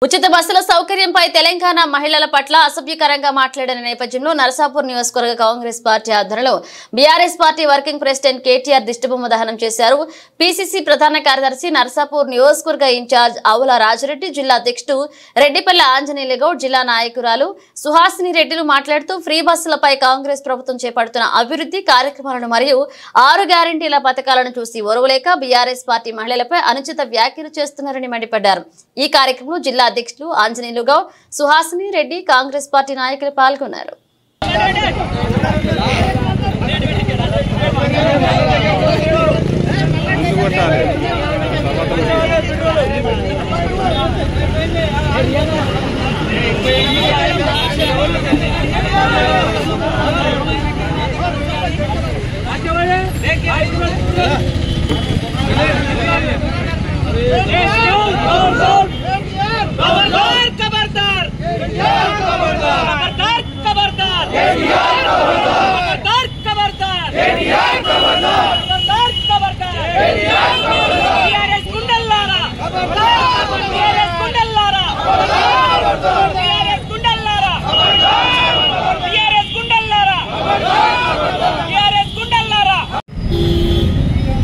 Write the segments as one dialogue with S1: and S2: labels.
S1: ఉచిత బస్సుల సౌకర్యంపై తెలంగాణ మహిళల పట్ల అసభ్యకరంగా మాట్లాడిన నేపథ్యంలో నరసాపూర్ నియోజకవర్గ కాంగ్రెస్ పార్టీ ఆధ్వర్యంలో BRS party working president KTR దిష్టిబొమ్మ దహనం చేశారు. పీసీసీ ప్రధాన కార్యదర్శి నరసాపూర్ నియోజకవర్గ ఇన్ఛార్జ్ ఆవుల రాజరెడ్డి, జిల్లా అధ్యక్షుడు రెడ్డిపల్లి ఆంజనేయులు గౌడ్, జిల్లా నాయకురాలు సుహాసిని రెడ్డిలు మాట్లాడుతూ ఫ్రీ బస్సులపై కాంగ్రెస్ ప్రభుత్వం చేపడుతున్న అభివృద్ధి కార్యక్రమాలను మరియు 6 గ్యారెంటీల పథకాలను చూసి ఓర్వలేక బీఆర్ఎస్ పార్టీ మహిళలపై అనుచిత వ్యాఖ్యలు చేస్తున్నారని మండిపడ్డారు. ఈ కార్యక్రమంలో జిల్లా అధ్యక్షులు ఆంజనేయులు గౌడ్, సుహాసిని రెడ్డి, కాంగ్రెస్ పార్టీ నాయకులు పాల్గొన్నారు.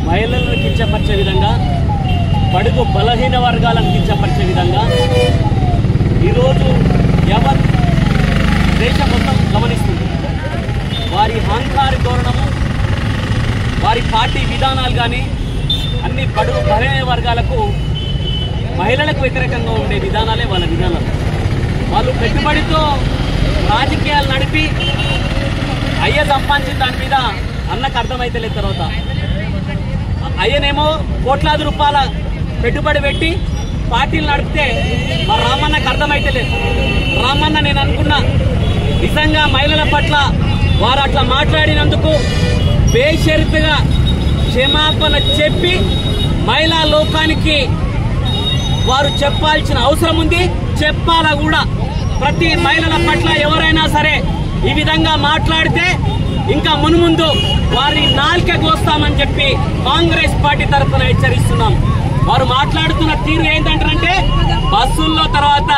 S2: మహిళలను కించపరిచే విధంగా, బడుగు బలహీన వర్గాలను కించపరిచే విధంగా ఈరోజు యావత్ దేశం మొత్తం గమనిస్తుంది. వారి అహంకార ధోరణము, వారి పార్టీ విధానాలు కానీ అన్ని బడుగు బలహీన వర్గాలకు, మహిళలకు వ్యతిరేకంగా ఉండే విధానాలే వాళ్ళ విధానాలు. వాళ్ళు పెట్టుబడితో రాజకీయాలు నడిపి సంపాదించిన దాని మీద అన్నకు అర్థమైతే లేదు. తర్వాత అయ్యనేమో కోట్లాది రూపాయల పెట్టుబడి పెట్టి పార్టీలు నడిపితే మా రామన్నకు అర్థమైతే లేదు. రామన్న నేను అనుకున్నా నిజంగా మహిళల పట్ల వారు అట్లా మాట్లాడినందుకు బేషరతుగా క్షమాపణ చెప్పి మహిళా లోకానికి వారు చెప్పాల్సిన అవసరం ఉంది. చెప్పాలా కూడా. ప్రతి మహిళల పట్ల ఎవరైనా సరే ఈ విధంగా మాట్లాడితే ఇంకా మున్ముందు వారిని నాలుక కోస్తామని చెప్పి కాంగ్రెస్ పార్టీ తరఫున హెచ్చరిస్తున్నాం. వారు మాట్లాడుతున్న తీరు ఏంటంటే బస్సుల్లో తర్వాత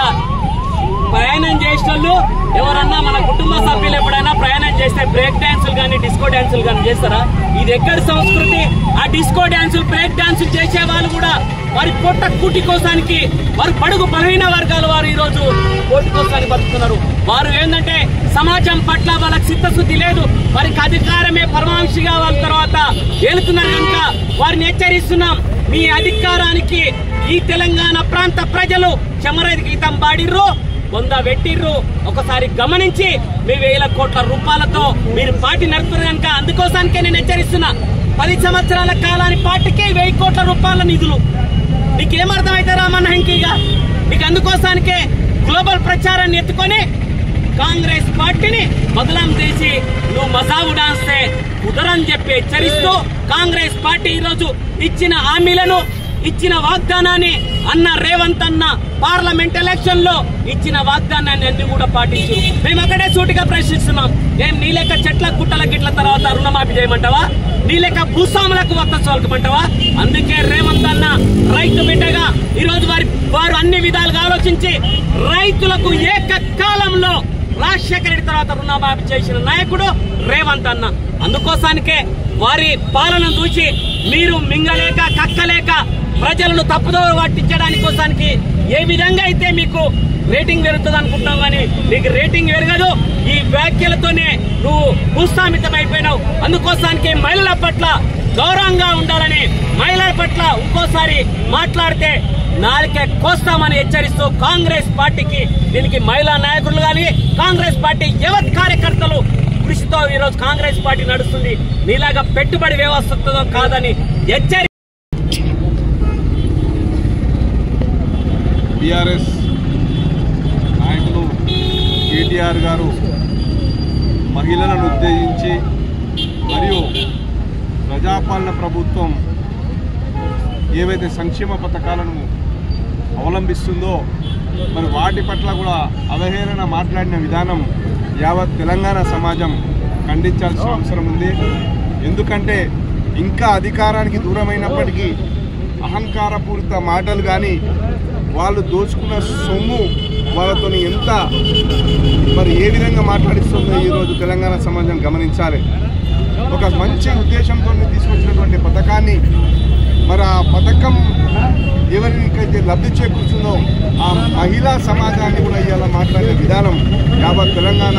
S2: ప్రయాణం చేసిన వాళ్ళు ఎవరన్నా మన కుటుంబ సభ్యులు ఎప్పుడైనా ప్రయాణం చేస్తే బ్రేక్ డాన్సులు కానీ డిస్కో డాన్సులు కానీ చేస్తారా? ఇది ఎక్కడి సంస్కృతి? ఆ డిస్కో డాన్సులు, బ్రేక్ డాన్సులు చేసే వాళ్ళు కూడా వారి పొట్ట కూటి కోసానికి, వారు బడుగు బలహీన వర్గాలు వారు ఈరోజు కోటి కోసానికి బతుకుతున్నారు. వారు ఏంటంటే సమాజం పట్ల వాళ్ళకి చిత్తశుద్ధి లేదు. వారికి అధికారమే పరమాంశిగా వాళ్ళ తర్వాత ఏలుతున్నారు కనుక వారిని హెచ్చరిస్తున్నాం. మీ అధికారానికి ఈ తెలంగాణ ప్రాంత ప్రజలు చెమర గీతం పాడిర్రు, బొంద పెట్టిర్రు. ఒకసారి గమనించి మీ 1000 కోట్ల రూపాయలతో మీరు పార్టీ నడుపుతున్నారు కనుక అందుకోసానికే నేను హెచ్చరిస్తున్నా. 10 సంవత్సరాల కాలానికి పార్టీకి 1000 కోట్ల రూపాయల నిధులు. నీకేమర్థమైతే రామన్న ఇంకీగా నీకు అందుకోసానికే గ్లోబల్ ప్రచారాన్ని ఎత్తుకొని కాంగ్రెస్ పార్టీని బదలాం చేసి నువ్వు మజావు డాన్స్తే కుదరని చెప్పి హెచ్చరిస్తూ కాంగ్రెస్ పార్టీ ఈరోజు ఇచ్చిన హామీలను, ఇచ్చిన వాగ్దానాన్ని అన్న రేవంత్ అన్న పార్లమెంట్ ఎలక్షన్ లో ఇచ్చిన వాగ్దానాన్ని అన్ని కూడా పాటించు. మేము అక్కడే సూటిగా ప్రశ్నిస్తున్నాం. ఏం నీ లెక్క చెట్ల గుట్టల గిట్ల తర్వాత రుణమాఫీ చేయమంటావా? నీ లెక్క భూస్వాములకు వర్త చోలకమంటావా? అందుకే రేవంత్ అన్న రైతు బిడ్డగా ఈరోజు వారు అన్ని విధాలుగా ఆలోచించి రైతులకు ఏకకాలంలో రాజశేఖర రెడ్డి తర్వాత రుణమాఫీ చేసిన నాయకుడు రేవంత్ అన్న. అందుకోసానికే వారి పాలన చూసి మీరు మింగలేక కక్కలేక ప్రజలను తప్పుదో పట్టించడానికి కోసానికి ఏ విధంగా అయితే మీకు రేటింగ్ పెరుగుతుంది అనుకుంటున్నావు కానీ నీకు రేటింగ్ పెరగదు. ఈ వ్యాఖ్యలతోనే నువ్వు భూస్థాపితమైపోయినావు. అందుకోసానికి మహిళల పట్ల గౌరవంగా ఉండాలని, మహిళల పట్ల ఇంకోసారి మాట్లాడితే నాలుకే కోస్తామని హెచ్చరిస్తూ కాంగ్రెస్ పార్టీకి, దీనికి మహిళా నాయకులు కానీ కాంగ్రెస్ పార్టీ యావత్ కార్యకర్తలు కృషితో ఈరోజు కాంగ్రెస్ పార్టీ నడుస్తుంది. నీలాగా పెట్టుబడి వ్యవస్థతో కాదని హెచ్చరి
S3: బీఆర్ఎస్ నాయకులు కేటీఆర్ గారు మహిళలను ఉద్దేశించి మరియు ప్రజాపాలన ప్రభుత్వం ఏవైతే సంక్షేమ పథకాలను అవలంబిస్తుందో మరి వాటి పట్ల కూడా అవహేళన మాట్లాడిన విధానం యావత్ తెలంగాణ సమాజం ఖండించాల్సిన అవసరం ఉంది. ఎందుకంటే ఇంకా అధికారానికి దూరమైనప్పటికీ అహంకారపూరిత మాటలు కానీ వాళ్ళు దోచుకున్న సొమ్ము వాళ్ళతో ఎంత మరి ఏ విధంగా మాట్లాడిస్తుందో ఈరోజు తెలంగాణ సమాజం గమనించాలి. ఒక మంచి ఉద్దేశంతో తీసుకొచ్చినటువంటి పథకాన్ని మరి ఆ పథకం ఎవరికైతే లబ్ధి చేకూరుతుందో ఆ మహిళా సమాజాన్ని కూడా ఇవాళ మాట్లాడే విధానం యావత్ తెలంగాణ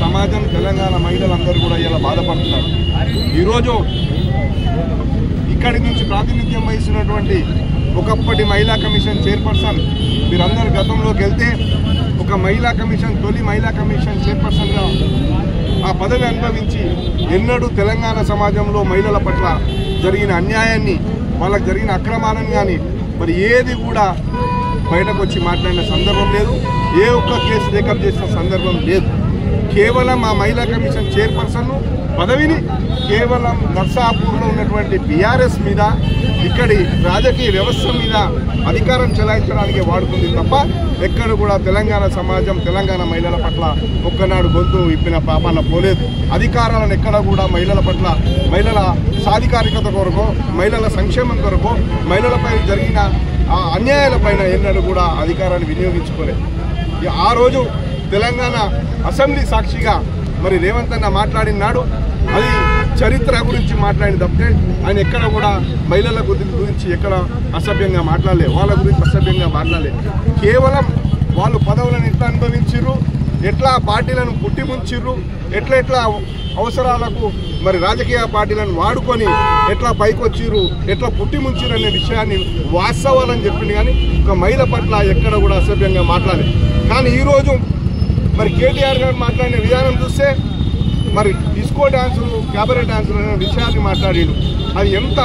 S3: సమాజం, తెలంగాణ మహిళలందరూ కూడా ఇలా బాధపడుతున్నారు. ఈరోజు ఇక్కడి నుంచి ప్రాతినిధ్యం వహిస్తున్నటువంటి ఒకప్పటి మహిళా కమిషన్ చైర్పర్సన్, మీరందరూ గతంలోకి వెళ్తే ఒక మహిళా కమిషన్, తొలి మహిళా కమిషన్ చైర్పర్సన్గా ఆ పదవి అనుభవించి ఎన్నడూ తెలంగాణ సమాజంలో మహిళల పట్ల జరిగిన అన్యాయాన్ని, వాళ్ళకు జరిగిన అక్రమాలను కానీ మరి ఏది కూడా బయటకు వచ్చి మాట్లాడిన సందర్భం లేదు. ఏ ఒక్క కేసు టేకప్ చేసిన సందర్భం లేదు. కేవలం ఆ మహిళా కమిషన్ చైర్పర్సన్ పదవిని కేవలం నర్సాపూర్లో ఉన్నటువంటి బీఆర్ఎస్ మీద, ఇక్కడి రాజకీయ వ్యవస్థ మీద అధికారం చెలాయించడానికి వాడుతుంది తప్ప ఎక్కడ కూడా తెలంగాణ సమాజం, తెలంగాణ మహిళల పట్ల ఒక్కనాడు గొంతు ఇప్పిన పాపాన పోలేదు. అధికారాలను ఎక్కడ కూడా మహిళల పట్ల, మహిళల సాధికారికత కొరకు, మహిళల సంక్షేమం కొరకు, మహిళలపై జరిగిన ఆ అన్యాయాలపైన ఎన్నడూ కూడా అధికారాన్ని వినియోగించుకోలేదు. ఆ రోజు తెలంగాణ అసెంబ్లీ సాక్షిగా మరి రేవంత్ అన్న మాట్లాడినాడు, అది చరిత్ర గురించి మాట్లాడిన తప్పితే ఆయన ఎక్కడ కూడా మహిళల గురించి ఎక్కడ అసభ్యంగా మాట్లాడలే, వాళ్ళ గురించి అసభ్యంగా మాట్లాడలే. కేవలం వాళ్ళు పదవులను ఎట్లా అనుభవించిర్రు, ఎట్లా పార్టీలను పుట్టిముంచిర్రు, ఎట్లా అవసరాలకు మరి రాజకీయ పార్టీలను వాడుకొని ఎట్లా పైకొచ్చిర్రు, ఎట్లా పుట్టిముంచిర్రు అనే విషయాన్ని వాస్తవాలని చెప్పింది. కానీ ఒక మహిళ పట్ల ఎక్కడ కూడా అసభ్యంగా మాట్లాడలేదు. కానీ ఈరోజు మరి కేటీఆర్ గారు మాట్లాడిన విధానం చూస్తే మరి డిస్కో డాన్సులు, క్యాబరే డాన్సులు అనే విషయాన్ని మాట్లాడిండు. అది ఎంత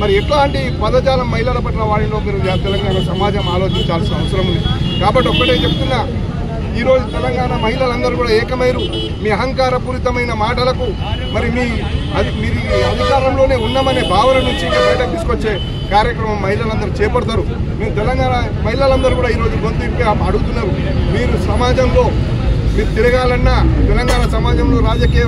S3: మరి ఎట్లాంటి పదజాలం మహిళల పట్ల వాడినో మీరు తెలంగాణ సమాజం ఆలోచించాల్సిన అవసరం ఉంది. కాబట్టి ఒక్కటే చెప్తున్నా, ఈరోజు తెలంగాణ మహిళలందరూ కూడా ఏకమైరు. మీ అహంకారపూరితమైన మాటలకు మరి మీరు అధికారంలోనే ఉన్నామనే భావన నుంచి బయటకు తీసుకొచ్చే కార్యక్రమం మహిళలందరూ చేపడతారు. మేము తెలంగాణ మహిళలందరూ కూడా ఈరోజు గొంతు ఇప్పి అడుగుతున్నారు. మీరు సమాజంలో మీరు తిరగాలన్నా, తెలంగాణ సమాజంలో రాజకీయ